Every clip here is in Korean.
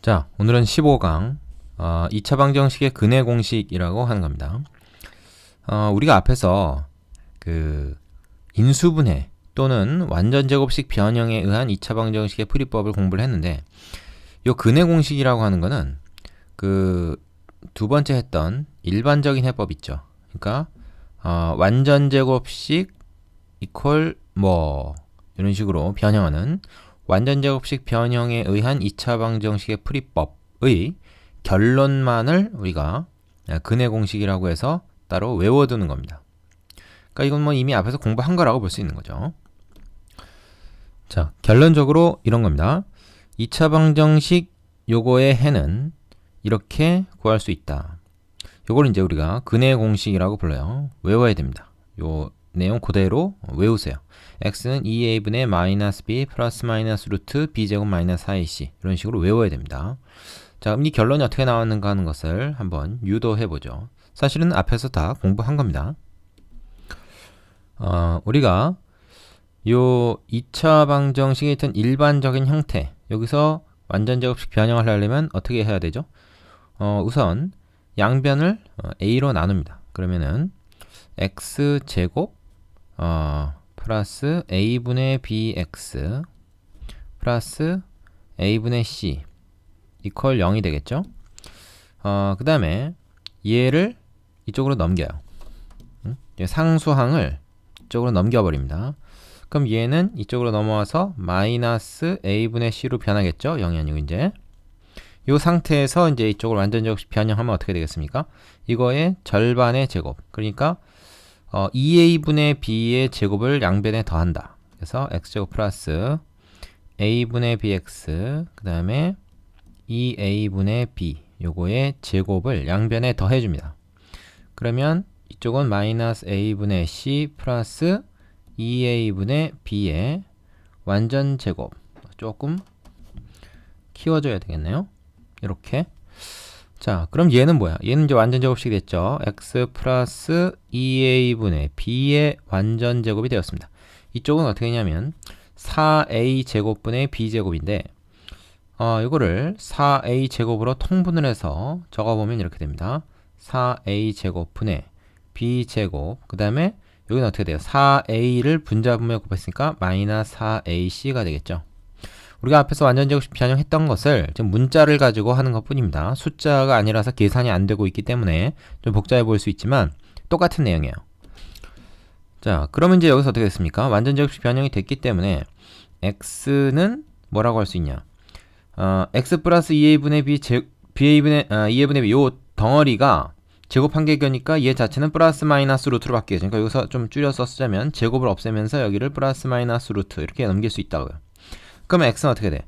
자, 오늘은 15강 2차 방정식의 근해 공식이라고 하는 겁니다. 우리가 앞에서 그 인수분해 또는 완전제곱식 변형에 의한 2차 방정식의 풀이법을 공부를 했는데, 이 근해 공식이라고 하는 거는 그 두 번째 했던 일반적인 해법 있죠. 그러니까 완전제곱식 이퀄 뭐 이런 식으로 변형하는 완전제곱식 변형에 의한 2차 방정식의 풀이법의 결론만을 우리가 근해 공식이라고 해서 따로 외워두는 겁니다. 그러니까 이건 뭐 이미 앞에서 공부한 거라고 볼 수 있는 거죠. 자, 결론적으로 이런 겁니다. 2차 방정식 요거의 해는 이렇게 구할 수 있다. 요걸 이제 우리가 근해 공식이라고 불러요. 외워야 됩니다. 요 내용 그대로 외우세요. x는 2a분의 마이너스 b 플러스 마이너스 루트 b제곱 마이너스 4ac 이런 식으로 외워야 됩니다. 자, 그럼 이 결론이 어떻게 나왔는가 하는 것을 한번 유도해보죠. 사실은 앞에서 다 공부한 겁니다. 우리가 요 2차 방정식에 있던 일반적인 형태, 여기서 완전제곱식 변형을 하려면 어떻게 해야 되죠? 우선 양변을 a로 나눕니다. 그러면은 x제곱 플러스 a분의 bx 플러스 a분의 c 이퀄 0이 되겠죠? 그 다음에 얘를 이쪽으로 넘겨요. 상수항을 이쪽으로 넘겨버립니다. 그럼 얘는 이쪽으로 넘어와서 마이너스 a분의 c로 변하겠죠? 0이 아니고 이제 이 상태에서 이제 이쪽을 완전제곱식 변형하면 어떻게 되겠습니까? 이거의 절반의 제곱, 그러니까 2a분의 b의 제곱을 양변에 더한다. 그래서 x제곱 플러스 a분의 bx 그 다음에 2a분의 b 요거의 제곱을 양변에 더해줍니다. 그러면 이쪽은 마이너스 a분의 c 플러스 2a분의 b의 완전 제곱, 조금 키워줘야 되겠네요. 이렇게. 자, 그럼 얘는 뭐야? 얘는 이제 완전 제곱식이 됐죠. x 플러스 2a분의 b의 완전 제곱이 되었습니다. 이쪽은 어떻게 했냐면 4a 제곱분의 b 제곱인데 이거를 4a 제곱으로 통분을 해서 적어보면 이렇게 됩니다. 4a 제곱분의 b 제곱, 그 다음에 여기는 어떻게 돼요? 4a를 분자분모에 곱했으니까 마이너스 4ac가 되겠죠. 우리가 앞에서 완전제곱식 변형했던 것을 지금 문자를 가지고 하는 것 뿐입니다. 숫자가 아니라서 계산이 안 되고 있기 때문에 좀 복잡해 보일 수 있지만 똑같은 내용이에요. 자, 그러면 이제 여기서 어떻게 됐습니까? 완전제곱식 변형이 됐기 때문에 x는 뭐라고 할 수 있냐? x 플러스 2a분의 b, 2a분의 b 요 덩어리가 제곱 한개니까 얘 자체는 플러스 마이너스 루트로 바뀌어요. 그러니까 여기서 좀 줄여서 쓰자면 제곱을 없애면서 여기를 플러스 마이너스 루트 이렇게 넘길 수 있다고요. 그러면 x는 어떻게 돼?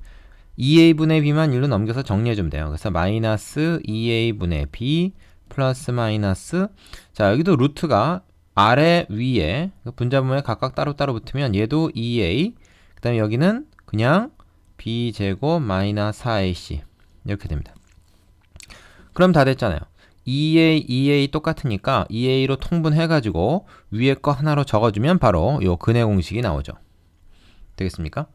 2a분의 b만 일로 넘겨서 정리해주면 돼요. 그래서 마이너스 2a분의 b 플러스 마이너스, 자, 여기도 루트가 아래 위에 분자분모에 각각 따로따로 붙으면 얘도 2a, 그 다음에 여기는 그냥 b제곱 마이너스 4ac 이렇게 됩니다. 그럼 다 됐잖아요. 2a 똑같으니까 2a로 통분해가지고 위에 거 하나로 적어주면 바로 요 근해 공식이 나오죠. 되겠습니까?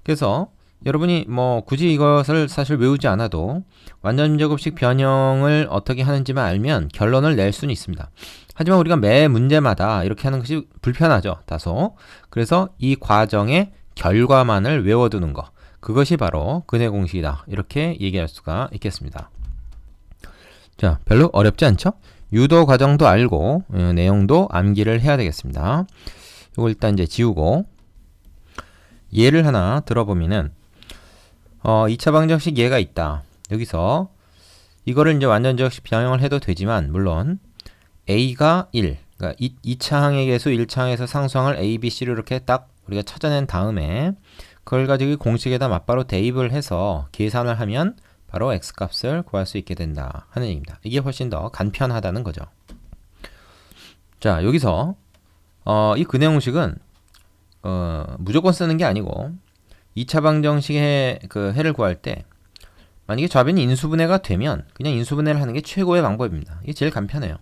그래서 여러분이 뭐 굳이 이것을 사실 외우지 않아도 완전제곱식 변형을 어떻게 하는지만 알면 결론을 낼 수는 있습니다. 하지만 우리가 매 문제마다 이렇게 하는 것이 불편하죠, 다소. 그래서 이 과정의 결과만을 외워두는 것, 그것이 바로 근해 공식이다, 이렇게 얘기할 수가 있겠습니다. 자, 별로 어렵지 않죠? 유도 과정도 알고 내용도 암기를 해야 되겠습니다. 이거 일단 이제 지우고 예를 하나 들어보면은 2차 방정식 예가 있다. 여기서 이거를 이제 완전제곱식 변형을 해도 되지만, 물론 a가 1, 그러니까 2차 항의 개수 1차 항에서 상수항을 a, b, c로 이렇게 딱 우리가 찾아낸 다음에 그걸 가지고 공식에다 맞바로 대입을 해서 계산을 하면 바로 x값을 구할 수 있게 된다 하는 얘기입니다. 이게 훨씬 더 간편하다는 거죠. 자, 여기서 이 근해 공식은 무조건 쓰는 게 아니고 2차 방정식의 그 해를 구할 때 만약에 좌변이 인수분해가 되면 그냥 인수분해를 하는 게 최고의 방법입니다. 이게 제일 간편해요.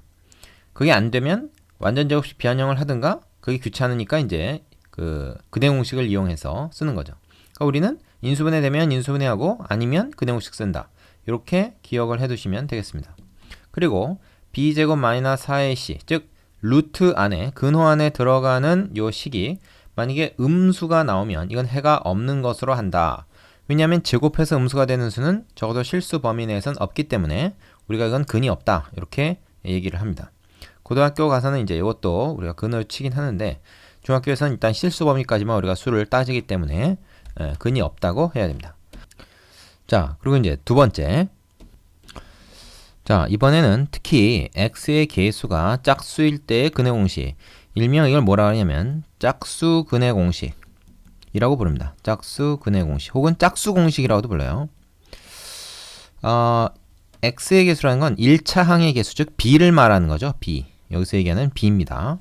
그게 안 되면 완전제곱식 변형을 하든가, 그게 귀찮으니까 이제 그 근해 공식을 이용해서 쓰는 거죠. 그러니까 우리는 인수분해 되면 인수분해하고 아니면 근해 공식 쓴다. 이렇게 기억을 해두시면 되겠습니다. 그리고 b제곱 마이너스 4ac, 즉 루트 안에, 근호 안에 들어가는 요 식이 만약에 음수가 나오면 이건 해가 없는 것으로 한다. 왜냐하면 제곱해서 음수가 되는 수는 적어도 실수 범위 내에선 없기 때문에 우리가 이건 근이 없다, 이렇게 얘기를 합니다. 고등학교 가서는 이제 이것도 우리가 근을 치긴 하는데, 중학교에서는 일단 실수 범위까지만 우리가 수를 따지기 때문에 근이 없다고 해야 됩니다. 자, 그리고 이제 두 번째. 자, 이번에는 특히 x의 개수가 짝수일 때의 근의 공식, 일명 이걸 뭐라 하냐면 짝수 근의 공식이라고 부릅니다. 짝수 근의 공식 혹은 짝수 공식이라고도 불러요. x의 개수라는 건 1차 항의 개수, 즉 b를 말하는 거죠. b. 여기서 얘기하는 b입니다.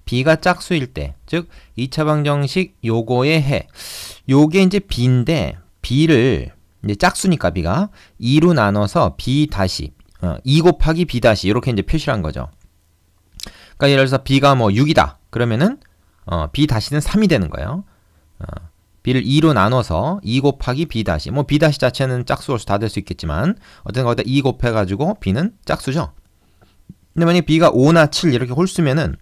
b가 짝수일 때, 즉 2차 방정식 요거의 해. 요게 이제 b인데, b를 이제 짝수니까 b가 2로 나눠서 b 다시 2 곱하기 b 다시 이렇게 이제 표시를 한 거죠. 그러니까 예를 들어서 b가 뭐 6이다. 그러면은 b 다시는 3이 되는 거예요. b를 2로 나눠서 2 곱하기 b 다시. 뭐 b 다시 자체는 짝수로 다 될 수 있겠지만 어쨌든 거기다 2 곱해 가지고 b는 짝수죠. 근데 만약에 b가 5나 7 이렇게 홀수면은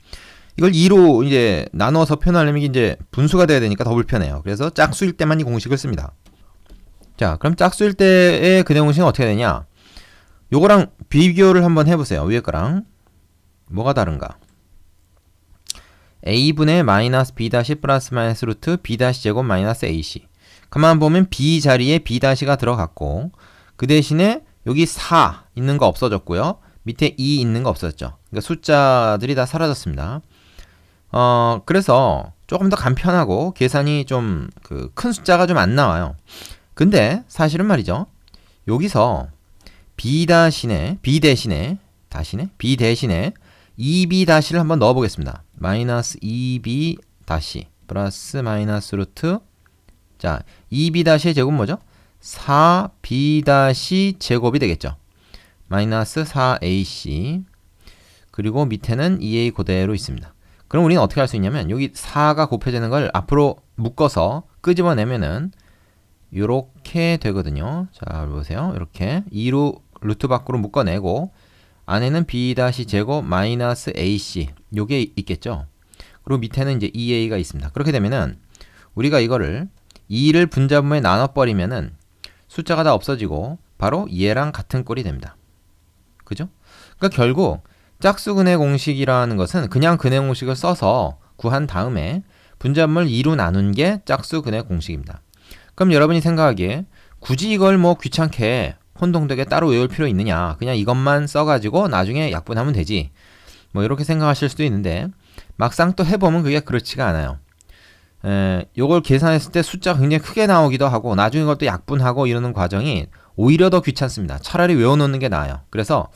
이걸 2로 이제 나눠서 표현하려면 이제 분수가 돼야 되니까 더 불편해요. 그래서 짝수일 때만 이 공식을 씁니다. 자, 그럼 짝수일 때의 근의 공식은 어떻게 되냐? 요거랑 비교를 한번 해보세요. 위에 거랑. 뭐가 다른가? a분의 마이너스 b 다시 플러스 마이너스 루트 b 다시 제곱 마이너스 ac. 가만 보면 b 자리에 b 다시가 들어갔고, 그 대신에 여기 4 있는 거 없어졌고요. 밑에 2 있는 거 없어졌죠. 그러니까 숫자들이 다 사라졌습니다. 그래서 조금 더 간편하고 계산이 좀 큰 숫자가 좀 안 나와요. 근데 사실은 말이죠. 여기서 b 대신에 2b 다시를 한번 넣어 보겠습니다. 마이너스 2b 다시 플러스 마이너스 루트. 자, 2b 다시의 제곱은 뭐죠? 4b 다시 제곱이 되겠죠. 마이너스 4ac. 그리고 밑에는 2a 그대로 있습니다. 그럼 우리는 어떻게 할 수 있냐면 여기 4가 곱해지는 걸 앞으로 묶어서 끄집어내면은 요렇게 되거든요. 자, 보세요. 이렇게 2로 루트 밖으로 묶어내고 안에는 b 다시 제곱 마이너스 ac 요게 있겠죠. 그리고 밑에는 이제 2a가 있습니다. 그렇게 되면은 우리가 이거를 2를 분자분모에 나눠버리면은 숫자가 다 없어지고 바로 얘랑 같은 꼴이 됩니다. 그죠? 그러니까 결국 짝수근의 공식이라는 것은 그냥 근의 공식을 써서 구한 다음에 분자분모를 2로 나눈 게 짝수근의 공식입니다. 그럼 여러분이 생각하기에 굳이 이걸 뭐 귀찮게 혼동되게 따로 외울 필요 있느냐, 그냥 이것만 써가지고 나중에 약분하면 되지, 뭐 이렇게 생각하실 수도 있는데 막상 또 해보면 그게 그렇지가 않아요. 요걸 계산했을 때 숫자가 굉장히 크게 나오기도 하고 나중에 그걸 또 약분하고 이러는 과정이 오히려 더 귀찮습니다. 차라리 외워놓는 게 나아요. 그래서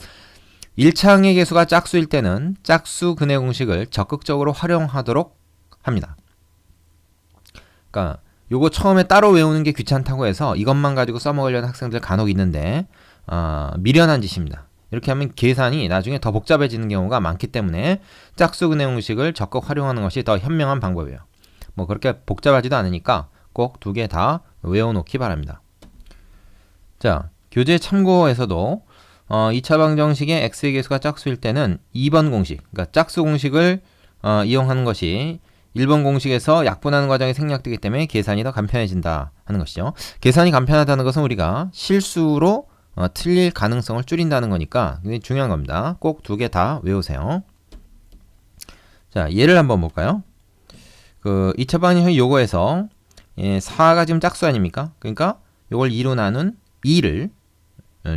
1차 항의 개수가 짝수일 때는 짝수 근의 공식을 적극적으로 활용하도록 합니다. 그러니까 요거 처음에 따로 외우는 게 귀찮다고 해서 이것만 가지고 써먹으려는 학생들 간혹 있는데 미련한 짓입니다. 이렇게 하면 계산이 나중에 더 복잡해지는 경우가 많기 때문에 짝수 근의 공식을 적극 활용하는 것이 더 현명한 방법이에요. 뭐 그렇게 복잡하지도 않으니까 꼭 두 개 다 외워놓기 바랍니다. 자, 교재 참고에서도 2차 방정식의 x의 개수가 짝수일 때는 2번 공식, 그러니까 짝수 공식을 이용하는 것이 1번 공식에서 약분하는 과정이 생략되기 때문에 계산이 더 간편해진다 하는 것이죠. 계산이 간편하다는 것은 우리가 실수로 틀릴 가능성을 줄인다는 거니까 굉장히 중요한 겁니다. 꼭 두 개 다 외우세요. 자, 예를 한번 볼까요? 2차 방정식 요거에서 4가 지금 짝수 아닙니까? 그러니까 요걸 2로 나눈 2를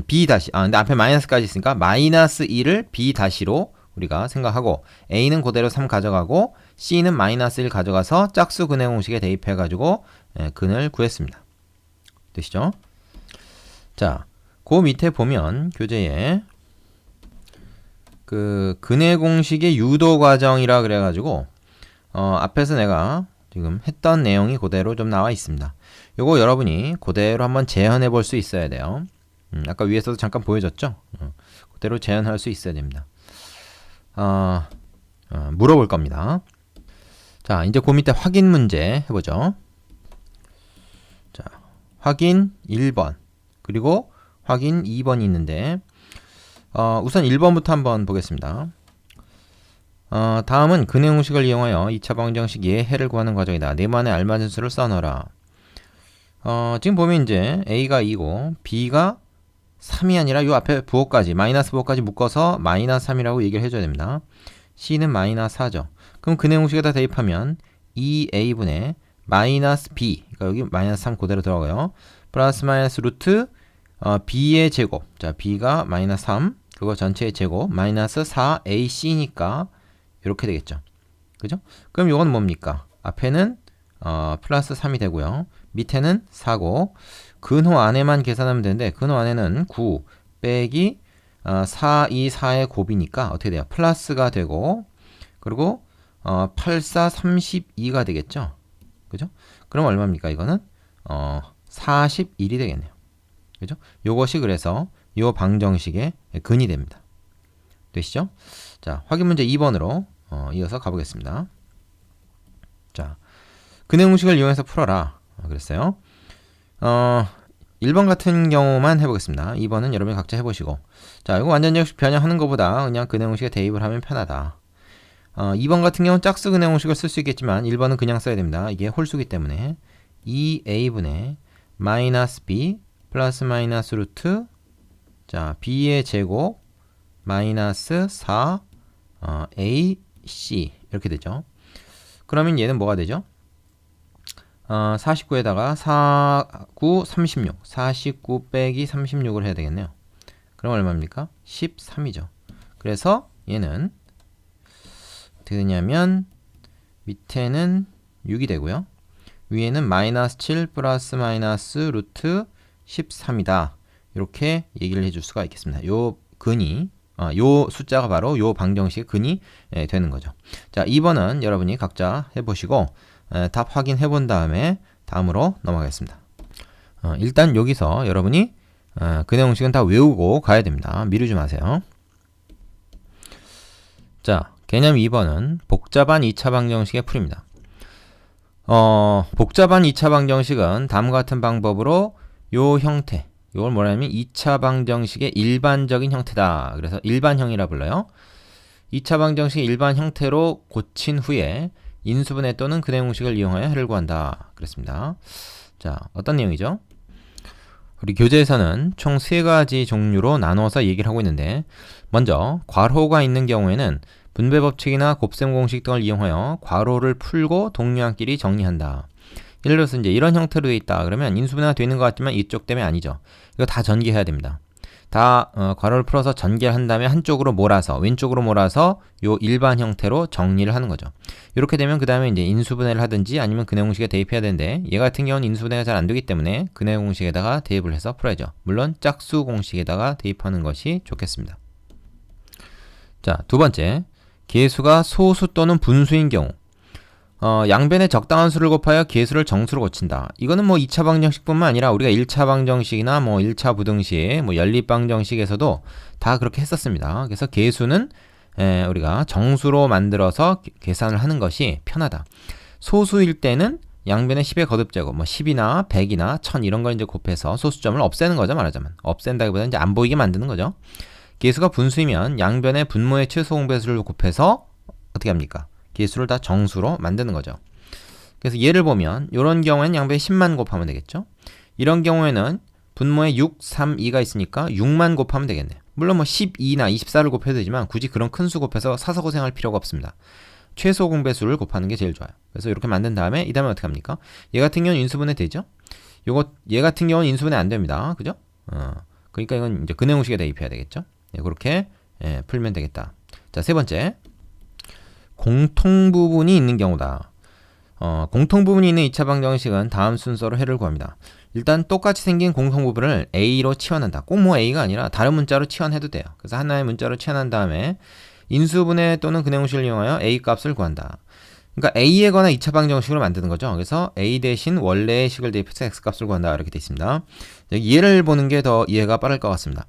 b 다시, 근데 앞에 마이너스까지 있으니까 마이너스 2를 b 다시로 우리가 생각하고 a는 그대로 3 가져가고 c는 마이너스 1 가져가서 짝수 근의 공식에 대입해가지고 근을 구했습니다. 되시죠? 자, 그 밑에 보면 교재에 근의 공식의 유도 과정이라 그래가지고 앞에서 내가 지금 했던 내용이 그대로 좀 나와 있습니다. 요거 여러분이 그대로 한번 재현해 볼 수 있어야 돼요. 아까 위에서도 잠깐 보여줬죠? 그대로 재현할 수 있어야 됩니다. 물어볼 겁니다. 자, 이제 그 밑에 확인 문제 해보죠. 자, 확인 1번 그리고 확인 2번이 있는데 우선 1번부터 한번 보겠습니다. 다음은 근해 공식을 이용하여 2차 방정식 예해를 구하는 과정이다. 네모안에 알맞은 수를 써넣어라. 지금 보면 이제 A가 2고 B가 3이 아니라 요 앞에 부호까지 마이너스 부호까지 묶어서 마이너스 3이라고 얘기를 해줘야 됩니다. C는 마이너스 4죠. 그럼 근해 공식에다 대입하면 2A분의 마이너스 B, 그러니까 여기 마이너스 3 그대로 들어가요. 플러스 마이너스 루트 B의 제곱, 자 B가 마이너스 3, 그거 전체의 제곱 마이너스 4AC니까 이렇게 되겠죠. 그죠? 그럼 요건 뭡니까? 앞에는 플러스 3이 되고요. 밑에는 4고 근호 안에만 계산하면 되는데 근호 안에는 9 빼기 4, 2, 4의 곱이니까 어떻게 돼요? 플러스가 되고 그리고 8, 4, 32가 되겠죠? 그죠? 그럼 얼마입니까? 이거는 41이 되겠네요. 그죠? 요것이 그래서 요 방정식의 근이 됩니다. 되시죠? 자, 확인 문제 2번으로 이어서 가보겠습니다. 자, 근해 공식을 이용해서 풀어라. 그랬어요. 1번 같은 경우만 해보겠습니다. 2번은 여러분이 각자 해보시고. 자, 이거 완전역 변형하는 것보다 그냥 근해 공식에 대입을 하면 편하다. 2번 같은 경우는 짝수 근해 공식을 쓸 수 있겠지만 1번은 그냥 써야 됩니다. 이게 홀수기 때문에 2a분의 마이너스 b 플러스 마이너스 루트 자 b의 제곱 마이너스 4 ac 이렇게 되죠. 그러면 얘는 뭐가 되죠? 49에다가 49, 36 49 빼기 36을 해야 되겠네요. 그럼 얼마입니까? 13이죠. 그래서 얘는 어떻게 되냐면 밑에는 6이 되고요. 위에는 마이너스 7 플러스 마이너스 루트 13이다. 이렇게 얘기를 해줄 수가 있겠습니다. 요 근이 요 숫자가 바로 요 방정식의 근이 되는 거죠. 자, 2번은 여러분이 각자 해보시고 답 확인해 본 다음에 다음으로 넘어가겠습니다. 일단 여기서 여러분이 근해 공식은 다 외우고 가야 됩니다. 미루지 마세요. 자, 개념 2번은 복잡한 2차 방정식의 풀이입니다. 복잡한 2차 방정식은 다음과 같은 방법으로 요 형태, 이걸 뭐냐면 2차 방정식의 일반적인 형태다. 그래서 일반형이라 불러요. 2차 방정식의 일반 형태로 고친 후에 인수분해 또는 근해 공식을 이용하여 해를 구한다. 그랬습니다. 자, 어떤 내용이죠? 우리 교재에서는 총 3가지 종류로 나누어서 얘기를 하고 있는데 먼저 괄호가 있는 경우에는 분배 법칙이나 곱셈 공식 등을 이용하여 괄호를 풀고 동류항끼리 정리한다. 예를 들어서 이제 이런 형태로 되어 있다. 그러면 인수분해가 되는 것 같지만 이쪽 때문에 아니죠. 이거 다 전개해야 됩니다. 다 괄호를 풀어서 전개를 한 다음에 한쪽으로 몰아서 왼쪽으로 몰아서 요 일반 형태로 정리를 하는 거죠. 이렇게 되면 그 다음에 이제 인수분해를 하든지 아니면 근해 공식에 대입해야 되는데 얘 같은 경우는 인수분해가 잘 안 되기 때문에 근해 공식에다가 대입을 해서 풀어야죠. 물론 짝수 공식에다가 대입하는 것이 좋겠습니다. 자, 두 번째, 계수가 소수 또는 분수인 경우 양변에 적당한 수를 곱하여 계수를 정수로 고친다. 이거는 뭐 2차 방정식뿐만 아니라 우리가 1차 방정식이나 뭐 1차 부등식, 뭐 연립 방정식에서도 다 그렇게 했었습니다. 그래서 계수는 우리가 정수로 만들어서 계산을 하는 것이 편하다. 소수일 때는 양변에 10의 거듭제곱, 뭐 10이나 100이나 1000 이런 걸 이제 곱해서 소수점을 없애는 거죠, 말하자면. 없앤다기보다는 이제 안 보이게 만드는 거죠. 계수가 분수이면 양변에 분모의 최소 공배수를 곱해서 어떻게 합니까? 계수를 다 정수로 만드는 거죠. 그래서 예를 보면 이런 경우에는 양변에 10만 곱하면 되겠죠. 이런 경우에는 분모에 6, 3, 2가 있으니까 6만 곱하면 되겠네요. 물론 뭐 12나 24를 곱해도 되지만 굳이 그런 큰 수 곱해서 사서 고생할 필요가 없습니다. 최소 공배수를 곱하는 게 제일 좋아요. 그래서 이렇게 만든 다음에 이 다음에 어떻게 합니까? 얘 같은 경우는 인수분해 되죠. 얘 같은 경우는 인수분해 안 됩니다. 그죠? 그러니까 이건 이제 근해 공식에 대입해야 되겠죠. 네, 그렇게 풀면 되겠다. 자, 세 번째. 공통부분이 있는 경우다. 공통부분이 있는 2차 방정식은 다음 순서로 해를 구합니다. 일단 똑같이 생긴 공통부분을 A로 치환한다. 꼭 뭐 A가 아니라 다른 문자로 치환해도 돼요. 그래서 하나의 문자로 치환한 다음에 인수분해 또는 근해 공식을 이용하여 A 값을 구한다. 그러니까 A에 관한 2차 방정식으로 만드는 거죠. 그래서 A 대신 원래의 식을 대입해서 X 값을 구한다. 이렇게 되어 있습니다. 얘를 보는 게 더 이해가 빠를 것 같습니다.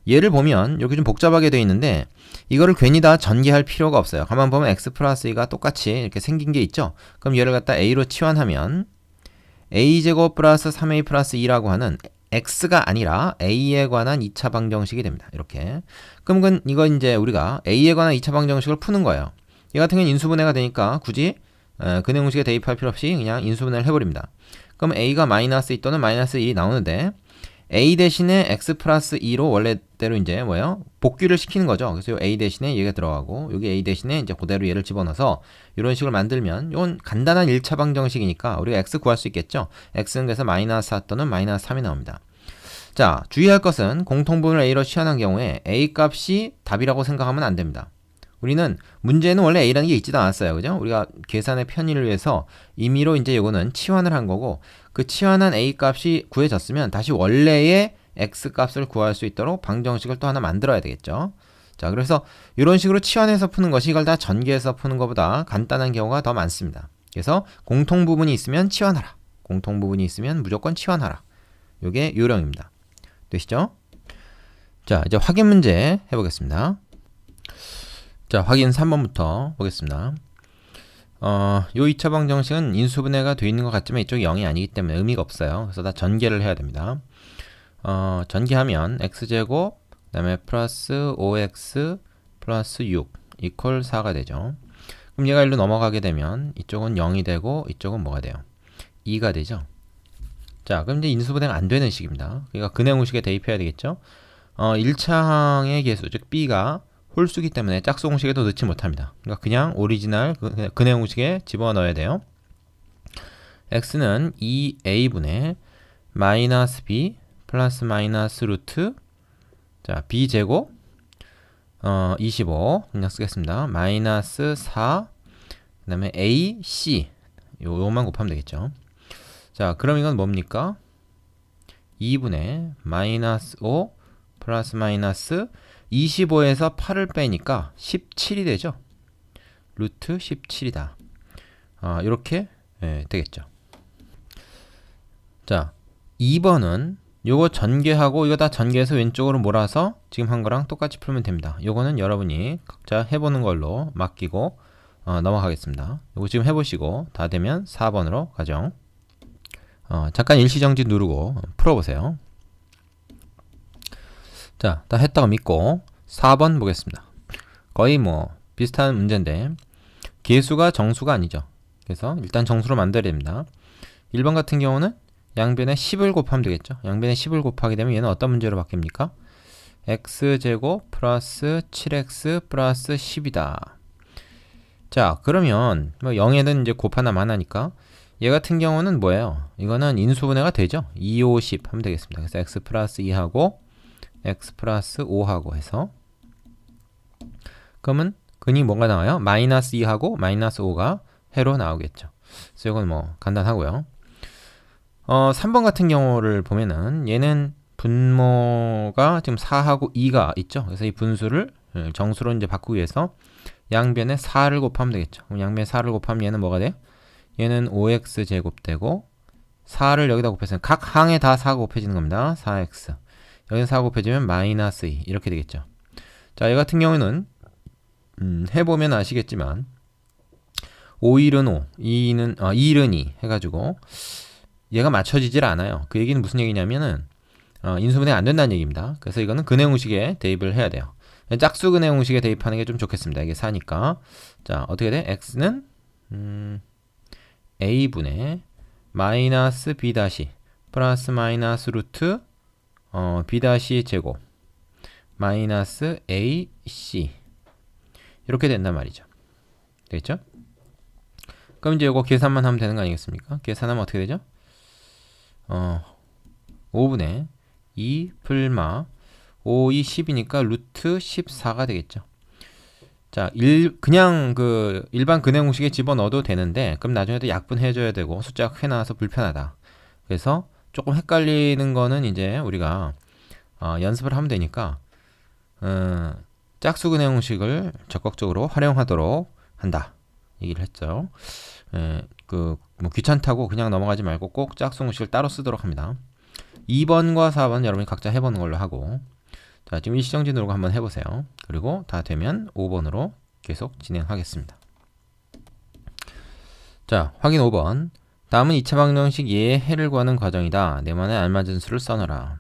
얘를 보면 여기 좀 복잡하게 되어 있는데 이거를 괜히 다 전개할 필요가 없어요. 가만 보면 X 플러스 2가 똑같이 이렇게 생긴 게 있죠. 그럼 얘를 갖다 A로 치환하면 A제곱 플러스 3A 플러스 2라고 하는 x가 아니라 a에 관한 2차 방정식이 됩니다. 이렇게. 그럼 이거 이제 우리가 a에 관한 2차 방정식을 푸는 거예요. 이 같은 경우는 인수분해가 되니까 굳이 근해공식에 대입할 필요 없이 그냥 인수분해를 해버립니다. 그럼 a가 마이너스 2 또는 마이너스 1이 나오는데 a 대신에 x 플러스 2로 원래대로 이제 뭐예요? 복귀를 시키는 거죠. 그래서 a 대신에 얘가 들어가고 여기 a 대신에 이제 그대로 얘를 집어넣어서 이런 식으로 만들면 이건 간단한 1차 방정식이니까 우리가 x 구할 수 있겠죠. x는 그래서 마이너스 4 또는 마이너스 3이 나옵니다. 자, 주의할 것은 공통분을 a로 취한한 경우에 a 값이 답이라고 생각하면 안 됩니다. 우리는 문제는 원래 a라는 게 있지도 않았어요. 그죠? 우리가 계산의 편의를 위해서 임의로 이제 이거는 치환을 한 거고 그 치환한 a 값이 구해졌으면 다시 원래의 x 값을 구할 수 있도록 방정식을 또 하나 만들어야 되겠죠. 자, 그래서 이런 식으로 치환해서 푸는 것이 이걸 다 전개해서 푸는 것보다 간단한 경우가 더 많습니다. 그래서 공통부분이 있으면 치환하라. 공통부분이 있으면 무조건 치환하라. 이게 요령입니다. 되시죠? 자, 이제 확인 문제 해보겠습니다. 자, 확인 3번부터 보겠습니다. 요 2차 방정식은 인수분해가 되어 있는 것 같지만 이쪽이 0이 아니기 때문에 의미가 없어요. 그래서 다 전개를 해야 됩니다. 전개하면 x제곱 그 다음에 플러스 5x 플러스 6 이퀄 4가 되죠. 그럼 얘가 일로 넘어가게 되면 이쪽은 0이 되고 이쪽은 뭐가 돼요? 2가 되죠. 자, 그럼 이제 인수분해가 안 되는 식입니다. 그러니까 근해공식에 대입해야 되겠죠. 1차 항의 개수, 즉 b가 홀수기 때문에 짝수공식에도 넣지 못합니다. 그러니까 그냥 오리지널 근해공식에 집어넣어야 돼요. x는 2a분의 마이너스 b 플러스 마이너스 루트 자 b제곱 25 그냥 쓰겠습니다. 마이너스 4 그 다음에 a, c 요만 곱하면 되겠죠. 자, 그럼 이건 뭡니까? 2분의 마이너스 5 플러스 마이너스 25에서 8을 빼니까 17이 되죠. 루트 17이다. 이렇게 되겠죠. 자, 2번은 요거 전개하고 이거 다 전개해서 왼쪽으로 몰아서 지금 한 거랑 똑같이 풀면 됩니다. 요거는 여러분이 각자 해보는 걸로 맡기고 넘어가겠습니다. 요거 지금 해보시고 다 되면 4번으로 가죠. 잠깐 일시정지 누르고 풀어보세요. 자, 다 했다고 믿고 4번 보겠습니다. 거의 뭐 비슷한 문제인데 개수가 정수가 아니죠. 그래서 일단 정수로 만들어야 됩니다. 1번 같은 경우는 양변에 10을 곱하면 되겠죠. 양변에 10을 곱하게 되면 얘는 어떤 문제로 바뀝니까? x제곱 플러스 7x 플러스 10이다. 자, 그러면 뭐 0에는 이제 곱하나 마나니까 얘 같은 경우는 뭐예요? 이거는 인수분해가 되죠. 2, 5, 10 하면 되겠습니다. 그래서 x 플러스 2하고 x 플러스 5하고 해서 그러면 근이 뭐가 나와요? 마이너스 2하고 마이너스 5가 해로 나오겠죠. 그래서 이건 뭐 간단하고요. 3번 같은 경우를 보면은 얘는 분모가 지금 4하고 2가 있죠. 그래서 이 분수를 정수로 이제 바꾸기 위해서 양변에 4를 곱하면 되겠죠. 그럼 양변에 4를 곱하면 얘는 뭐가 돼요? 얘는 5x 제곱 되고 4를 여기다 곱해서 각 항에 다 4가 곱해지는 겁니다. 4x 여기서 4가 곱해지면 마이너스 2 이렇게 되겠죠. 자, 얘 같은 경우는 해보면 아시겠지만 5일은 5, 2일은 2 해가지고 얘가 맞춰지질 않아요. 그 얘기는 무슨 얘기냐면은 인수분해가 안 된다는 얘기입니다. 그래서 이거는 근해공식에 대입을 해야 돼요. 짝수 근해공식에 대입하는 게 좀 좋겠습니다. 이게 4니까. 자, 어떻게 돼? x는 a분의 마이너스 b 다시 플러스 마이너스 루트 b 다시 제곱 마이너스 ac 이렇게 된단 말이죠. 되겠죠? 그럼 이제 이거 계산만 하면 되는 거 아니겠습니까? 계산하면 어떻게 되죠? 5분의 2 풀마 5, 2, 10이니까 루트 14가 되겠죠. 자, 그냥 그 일반 근해공식에 집어넣어도 되는데 그럼 나중에도 약분해줘야 되고 숫자가 크게 나와서 불편하다. 그래서 조금 헷갈리는 거는 이제 우리가 연습을 하면 되니까 짝수 근해공식을 적극적으로 활용하도록 한다 얘기를 했죠. 뭐 귀찮다고 그냥 넘어가지 말고 꼭 짝수 공식을 따로 쓰도록 합니다. 2번과 4번 여러분이 각자 해보는 걸로 하고 자, 지금 일시정지 누르고 한번 해보세요. 그리고 다 되면 5번으로 계속 진행하겠습니다. 자, 확인 5번 다음은 2차 방정식 예의 해를 구하는 과정이다. 네모난에 알맞은 수를 써넣어라.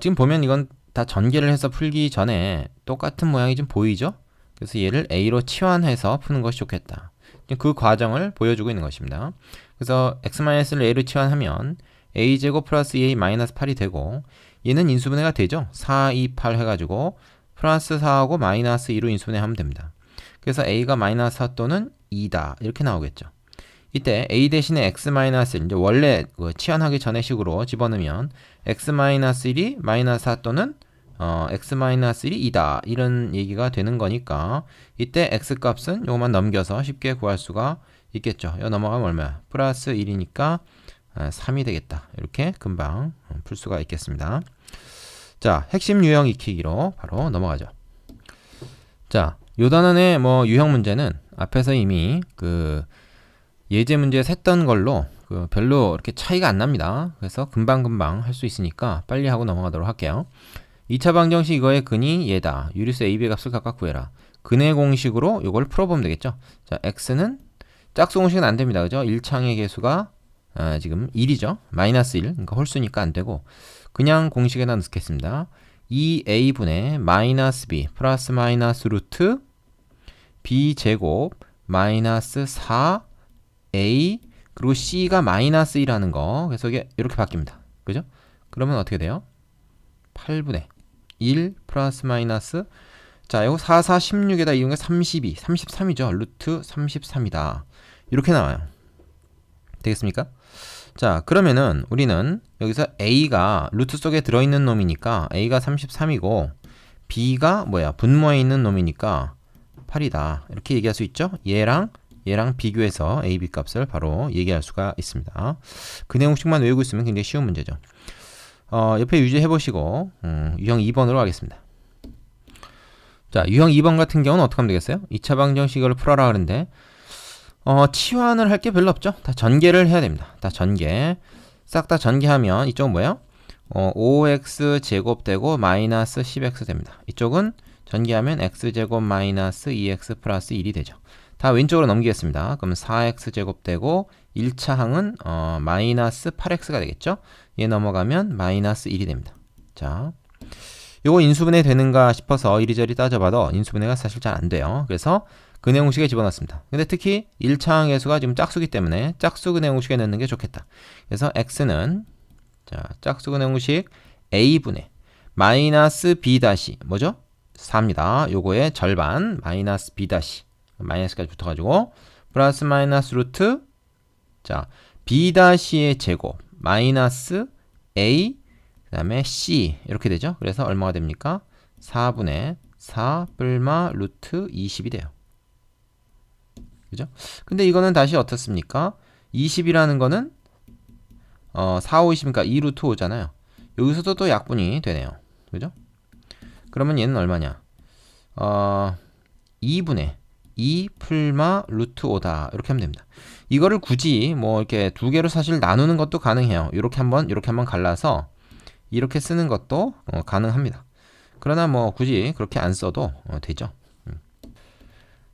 지금 보면 이건 다 전개를 해서 풀기 전에 똑같은 모양이 좀 보이죠? 그래서 얘를 a로 치환해서 푸는 것이 좋겠다. 그 과정을 보여주고 있는 것입니다. 그래서 x-를 a로 치환하면 a제곱 플러스 2a 마이너스 8이 되고, 얘는 인수분해가 되죠. 4, 2, 8 해가지고 플러스 4하고 마이너스 2로 인수분해하면 됩니다. 그래서 a가 마이너스 4 또는 2다 이렇게 나오겠죠. 이때 a 대신에 x-1 이제 원래 치환하기 전의 식으로 집어넣으면 x-1이 마이너스 4 또는 x-1이 2다 이런 얘기가 되는 거니까, 이때 x 값은 요것만 넘겨서 쉽게 구할 수가 있겠죠. 요 넘어가면 얼마야? 플러스 1이니까 3이 되겠다. 이렇게 금방 풀 수가 있겠습니다. 자, 핵심 유형 익히기로 바로 넘어가죠. 자, 요 단원의 유형 문제는 앞에서 이미 예제 문제에서 했던 걸로 별로 이렇게 차이가 안 납니다. 그래서 금방금방 할 수 있으니까 빨리 하고 넘어가도록 할게요. 2차 방정식 이거의 근이 얘다. 유리수 AB의 값을 각각 구해라. 근의 공식으로 이걸 풀어보면 되겠죠. 자, x는 짝수 공식은 안 됩니다. 그죠? 1창의 개수가 지금 1이죠. 마이너스 1. 그러니까 홀수니까 안 되고, 그냥 공식에다 넣겠습니다. 2a분의 마이너스 b 플러스 마이너스 루트 b 제곱 마이너스 4a 그리고 c가 마이너스 1하는 거. 그래서 이게 이렇게 바뀝니다. 그죠? 그러면 어떻게 돼요? 8분의 1 플러스 마이너스, 자, 이거 4, 4, 16에다 이용해 32, 33이죠. 루트 33이다. 이렇게 나와요. 되겠습니까? 자, 그러면은 우리는 여기서 a가 루트 속에 들어있는 놈이니까 a가 33이고 b가 분모에 있는 놈이니까 8이다. 이렇게 얘기할 수 있죠? 얘랑 비교해서 a, b 값을 바로 얘기할 수가 있습니다. 그 내용식만 외우고 있으면 굉장히 쉬운 문제죠. 옆에 유지해보시고 유형 2번으로 가겠습니다. 자, 유형 2번 같은 경우는 어떻게 하면 되겠어요? 2차 방정식을 풀어라 그러는데 치환을 할 게 별로 없죠. 다 전개를 해야 됩니다. 다 전개. 싹 다 전개하면 이쪽은 뭐예요? 5x 제곱 되고 마이너스 10x 됩니다. 이쪽은 전개하면 x제곱 마이너스 2x 플러스 1이 되죠. 다 왼쪽으로 넘기겠습니다. 그럼 4x 제곱 되고 1차 항은 마이너스 8x가 되겠죠. 얘 넘어가면 마이너스 1이 됩니다. 자, 요거 인수분해 되는가 싶어서 이리저리 따져봐도 인수분해가 사실 잘 안 돼요. 그래서 근해 공식에 집어넣습니다. 근데 특히 1차항 개수가 지금 짝수기 때문에 짝수 근해 공식에 넣는 게 좋겠다. 그래서 x는 짝수 근해 공식 a분의 마이너스 b 다시 뭐죠? 4입니다. 요거의 절반 마이너스 b 다시 마이너스까지 붙어가지고 플러스 마이너스 루트 b 다시의 제곱 마이너스 a 그 다음에 c 이렇게 되죠. 그래서 얼마가 됩니까? 4분의 4 뿔마 루트 20이 돼요. 그죠? 근데 이거는 다시 어떻습니까? 20이라는 거는 4, 5, 20이니까 2 루트 5잖아요. 여기서도 또 약분이 되네요. 그죠? 그러면 얘는 얼마냐? 2분의 2 풀마 루트 5다. 이렇게 하면 됩니다. 이거를 굳이 이렇게 두 개로 사실 나누는 것도 가능해요. 이렇게 한번 갈라서 이렇게 쓰는 것도 가능합니다. 그러나 굳이 그렇게 안 써도 되죠.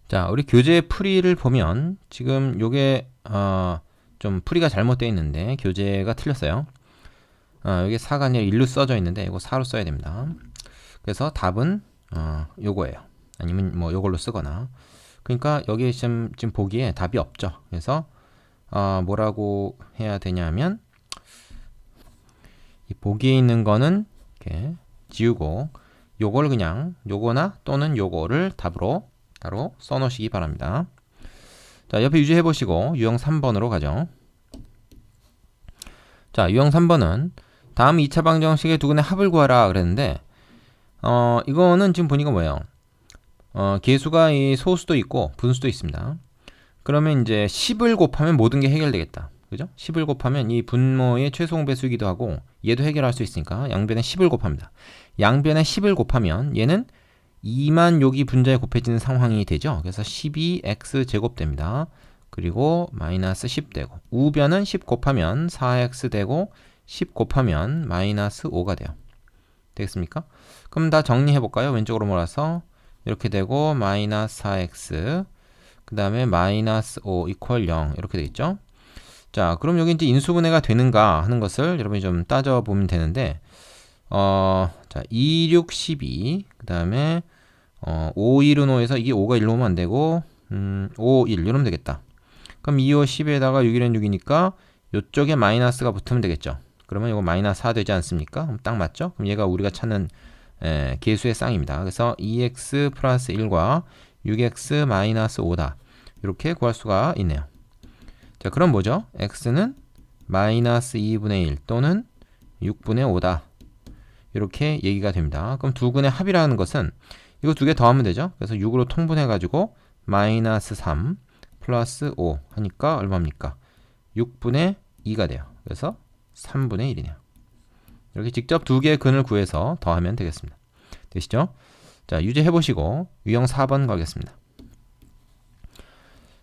자, 우리 교재 풀이를 보면 지금 요게 좀 풀이가 잘못되어 있는데 교재가 틀렸어요. 여기 4가 아니라 1로 써져 있는데 이거 4로 써야 됩니다. 그래서 답은 요거예요. 아니면 요걸로 쓰거나. 그러니까 여기 지금 보기에 답이 없죠. 그래서 뭐라고 해야 되냐면 이 보기에 있는 거는 이렇게 지우고 요걸 그냥 요거나 또는 요거를 답으로 따로 써놓으시기 바랍니다. 자, 옆에 유지해 보시고 유형 3번으로 가죠. 자, 유형 3번은 다음 2차 방정식의 두 근의 합을 구하라 그랬는데 이거는 지금 보니까 뭐예요? 개수가 이 소수도 있고 분수도 있습니다. 그러면 이제 10을 곱하면 모든 게 해결되겠다. 그죠? 10을 곱하면 이 분모의 최소공 배수이기도 하고 얘도 해결할 수 있으니까 양변에 10을 곱합니다. 양변에 10을 곱하면 얘는 2만 여기 분자에 곱해지는 상황이 되죠. 그래서 12x 제곱 됩니다. 그리고 마이너스 10 되고 우변은 10 곱하면 4x 되고 10 곱하면 마이너스 5가 돼요. 되겠습니까? 그럼 다 정리해 볼까요? 왼쪽으로 몰아서 이렇게 되고 마이너스 4x 그 다음에 마이너스 5 이퀄 0 이렇게 되겠죠. 자, 그럼 여기 이제 인수분해가 되는가 하는 것을 여러분이 좀 따져보면 되는데, 자, 2, 6, 12, 그 다음에 5, 1은 5에서 이게 5가 1로 오면 안 되고 5, 1 이러면 되겠다. 그럼 2, 5, 10에다가 6, 1은 6이니까 이쪽에 마이너스가 붙으면 되겠죠. 그러면 이거 마이너스 4 되지 않습니까? 그럼 딱 맞죠? 그럼 얘가 우리가 찾는 계수의 쌍입니다. 그래서 2x 플러스 1과 6x 마이너스 5다. 이렇게 구할 수가 있네요. 자, 그럼 뭐죠? x는 마이너스 2분의 1 또는 6분의 5다. 이렇게 얘기가 됩니다. 그럼 두 근의 합이라는 것은 이거 두 개 더하면 되죠. 그래서 6으로 통분해가지고 마이너스 3 플러스 5 하니까 얼마입니까? 6분의 2가 돼요. 그래서 3분의 1이네요. 이렇게 직접 두 개의 근을 구해서 더하면 되겠습니다. 되시죠? 자, 유제 해보시고 유형 4번 가겠습니다.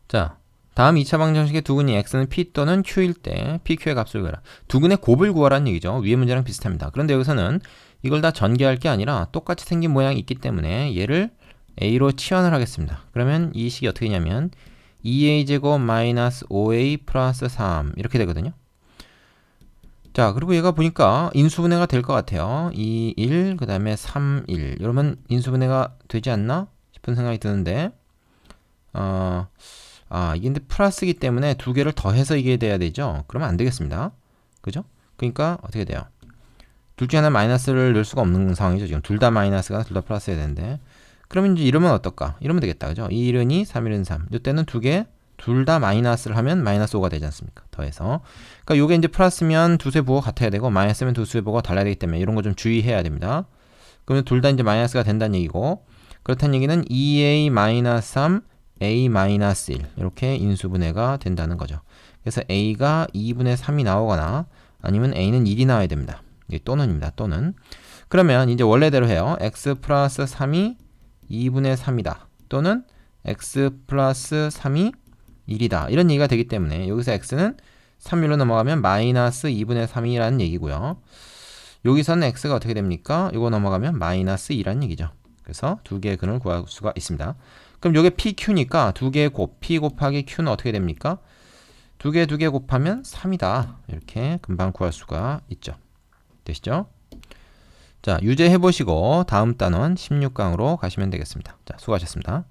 자, 다음 2차 방정식의 두 근이 x는 p 또는 q일 때 pq의 값을 구해라. 두 근의 곱을 구하라는 얘기죠. 위의 문제랑 비슷합니다. 그런데 여기서는 이걸 다 전개할 게 아니라 똑같이 생긴 모양이 있기 때문에 얘를 a로 치환을 하겠습니다. 그러면 이 식이 어떻게 되냐면 2a제곱 마이너스 5a 플러스 3 이렇게 되거든요. 자, 그리고 얘가 보니까 인수분해가 될 것 같아요. 2, 1, 그 다음에 3, 1 이러면 인수분해가 되지 않나 싶은 생각이 드는데 이게 근데 플러스이기 때문에 두 개를 더해서 이게 돼야 되죠. 그러면 안 되겠습니다. 그죠? 그러니까 어떻게 돼요? 둘 중에 하나 마이너스를 넣을 수가 없는 상황이죠. 지금 둘 다 마이너스가 둘 다 플러스 해야 되는데 그러면 이제 이러면 어떨까? 이러면 되겠다. 그죠? 2일은 2, 3일은 3. 이때는 두 개 둘 다 마이너스를 하면 마이너스 5가 되지 않습니까? 더해서. 그러니까 요게 이제 플러스면 두수의 부호가 같아야 되고 마이너스면 두수의 부호가 달라야 되기 때문에 이런 거 좀 주의해야 됩니다. 그러면 둘 다 이제 마이너스가 된다는 얘기고 그렇다는 얘기는 2a-3 a-1 이렇게 인수분해가 된다는 거죠. 그래서 a가 2분의 3이 나오거나 아니면 a는 1이 나와야 됩니다. 이게 또는입니다. 또는. 그러면 이제 원래대로 해요. x 플러스 3이 2분의 3이다. 또는 x 플러스 3이 1이다. 이런 얘기가 되기 때문에 여기서 x는 3일로 넘어가면 마이너스 2분의 3이라는 얘기고요. 여기서는 x가 어떻게 됩니까? 이거 넘어가면 마이너스 2라는 얘기죠. 그래서 두 개의 근을 구할 수가 있습니다. 그럼 이게 pq니까 두 개의 p 곱하기 q는 어떻게 됩니까? 두 개 곱하면 3이다. 이렇게 금방 구할 수가 있죠. 되시죠? 자, 유제 해보시고 다음 단원 16강으로 가시면 되겠습니다. 자, 수고하셨습니다.